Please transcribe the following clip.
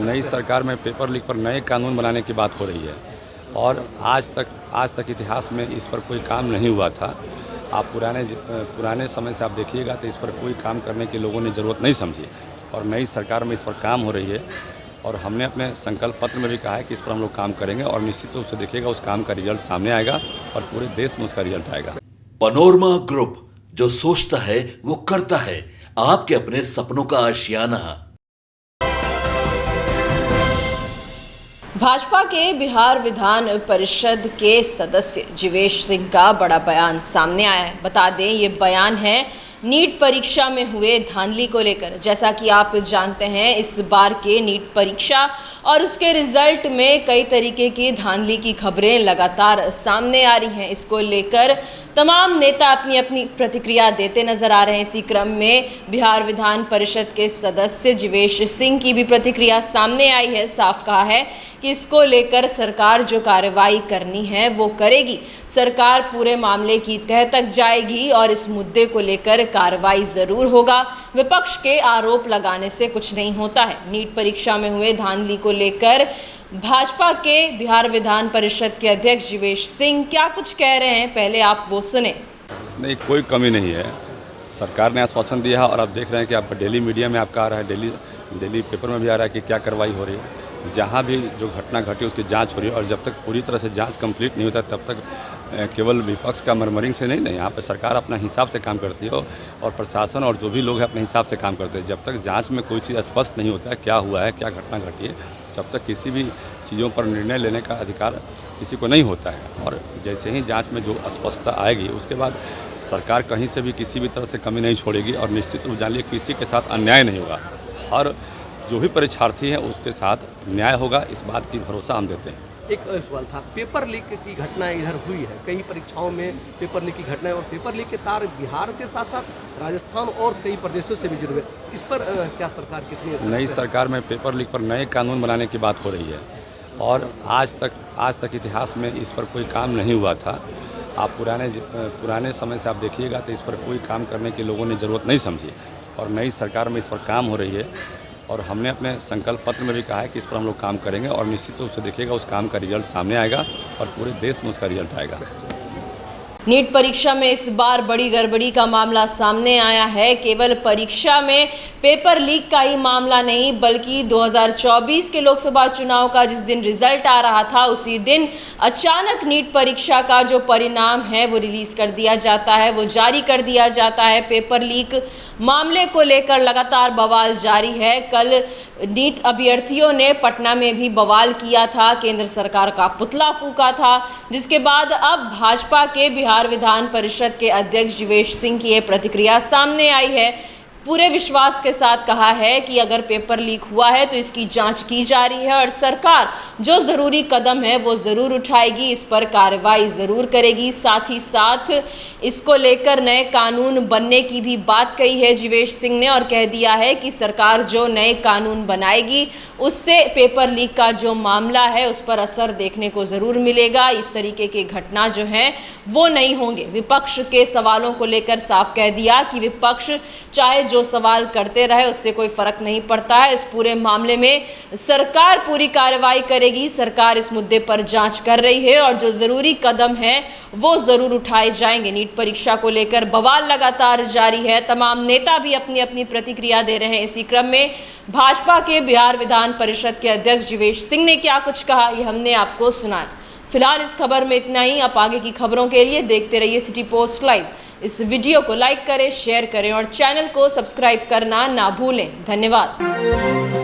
नई सरकार में पेपर लीक पर नए कानून बनाने की बात हो रही है और आज तक इतिहास में इस पर कोई काम नहीं हुआ था। आप पुराने समय से आप देखिएगा तो इस पर कोई काम करने के लोगों ने ज़रूरत नहीं समझी और नई सरकार में इस पर काम हो रही है और हमने अपने संकल्प पत्र में भी कहा है कि इस पर हम लोग काम करेंगे और निश्चित रूप से देखिएगा उस काम का रिजल्ट सामने आएगा और पूरे देश में उसका रिजल्ट आएगा। पनोरमा ग्रुप, जो सोचता है वो करता है। आपके अपने सपनों का आशियाना। भाजपा के बिहार विधान परिषद के सदस्य जीवेश सिंह का बड़ा बयान सामने आया है। बता दें, ये बयान है नीट परीक्षा में हुए धांधली को लेकर। जैसा कि आप जानते हैं, इस बार के नीट परीक्षा और उसके रिजल्ट में कई तरीके की धांधली की खबरें लगातार सामने आ रही हैं। इसको लेकर तमाम नेता अपनी अपनी प्रतिक्रिया देते नजर आ रहे हैं। इसी क्रम में बिहार विधान परिषद के सदस्य जीवेश सिंह की भी प्रतिक्रिया सामने आई है। साफ कहा है कि इसको लेकर सरकार जो कार्रवाई करनी है वो करेगी। सरकार पूरे मामले की तह तक जाएगी और इस मुद्दे को लेकर कार्रवाई जरूर होगा। विपक्ष के आरोप लगाने से कुछ नहीं होता है। नीट परीक्षा में हुए धांधली को लेकर भाजपा के बिहार विधान परिषद के अध्यक्ष जीवेश सिंह क्या कुछ कह रहे हैं, पहले आप वो सुने। नहीं, कोई कमी नहीं है। सरकार ने आश्वासन दिया है और आप देख रहे हैं कि आप डेली मीडिया में आपका आ रहा है, डेली पेपर में भी आ रहा है कि क्या कार्रवाई हो रही है। जहाँ भी जो घटना घटी उसकी जांच हो रही है और जब तक पूरी तरह से जांच कंप्लीट नहीं होता तब तक केवल विपक्ष का मरमरिंग से नहीं, यहाँ पर सरकार अपना हिसाब से काम करती है और प्रशासन और जो भी लोग हैं अपने हिसाब से काम करते हैं। जब तक जांच में कोई चीज़ स्पष्ट नहीं होता है क्या हुआ है, क्या घटना घटी है, तब तक किसी भी चीज़ों पर निर्णय लेने का अधिकार किसी को नहीं होता है। और जैसे ही जाँच में जो स्पष्टता आएगी उसके बाद सरकार कहीं से भी किसी भी तरह से कमी नहीं छोड़ेगी और निश्चित रूप जानिए किसी के साथ अन्याय नहीं होगा। हर जो भी परीक्षार्थी है उसके साथ न्याय होगा, इस बात की भरोसा हम देते हैं। एक सवाल था, पेपर लीक की घटनाएं इधर हुई है, कई परीक्षाओं में पेपर लीक की घटनाएं और पेपर लीक के तार बिहार के साथ साथ राजस्थान और कई प्रदेशों से भी जुड़े हुए। इस पर क्या सरकार कितनी नई सरकार में पेपर लीक पर नए कानून बनाने की बात हो रही है और आज तक इतिहास में इस पर कोई काम नहीं हुआ था। आप पुराने समय से आप देखिएगा तो इस पर कोई काम करने के लोगों ने ज़रूरत नहीं समझी और नई सरकार में इस पर काम हो रही है और हमने अपने संकल्प पत्र में भी कहा है कि इस पर हम लोग काम करेंगे और निश्चित रूप से देखिएगा उस काम का रिजल्ट सामने आएगा और पूरे देश में उसका रिजल्ट आएगा। नीट परीक्षा में इस बार बड़ी गड़बड़ी का मामला सामने आया है। केवल परीक्षा में पेपर लीक का ही मामला नहीं बल्कि 2024 के लोकसभा चुनाव का जिस दिन रिजल्ट आ रहा था उसी दिन अचानक नीट परीक्षा का जो परिणाम है वो रिलीज कर दिया जाता है, वो जारी कर दिया जाता है। पेपर लीक मामले को लेकर लगातार बवाल जारी है। कल नीट अभ्यर्थियों ने पटना में भी बवाल किया था, केंद्र सरकार का पुतला फूंका था, जिसके बाद अब भाजपा के बिहार विधान परिषद के अध्यक्ष जीवेश सिंह की ये प्रतिक्रिया सामने आई है। पूरे विश्वास के साथ कहा है कि अगर पेपर लीक हुआ है तो इसकी जांच की जा रही है और सरकार जो ज़रूरी कदम है वो ज़रूर उठाएगी, इस पर कार्रवाई ज़रूर करेगी। साथ ही साथ इसको लेकर नए कानून बनने की भी बात कही है जीवेश सिंह ने और कह दिया है कि सरकार जो नए कानून बनाएगी उससे पेपर लीक का जो मामला है उस पर असर देखने को ज़रूर मिलेगा। इस तरीके की घटना जो है वो नहीं होंगे। विपक्ष के सवालों को लेकर साफ कह दिया कि विपक्ष चाहे जो सवाल करते रहे उससे कोई फर्क नहीं पड़ता है। इस पूरे मामले में सरकार पूरी कार्रवाई करेगी। सरकार इस मुद्दे पर जांच कर रही है और जो जरूरी कदम है वो जरूर उठाए जाएंगे। नीट परीक्षा को लेकर बवाल लगातार जारी है। तमाम नेता भी अपनी अपनी प्रतिक्रिया दे रहे हैं। इसी क्रम में भाजपा के बिहार विधान परिषद के अध्यक्ष जीवेश सिंह ने क्या कुछ कहा ये हमने आपको सुनाया। फिलहाल इस खबर में इतना ही। आप आगे की खबरों के लिए देखते रहिए सिटी पोस्ट लाइव। इस वीडियो को लाइक करें, शेयर करें और चैनल को सब्सक्राइब करना ना भूलें। धन्यवाद।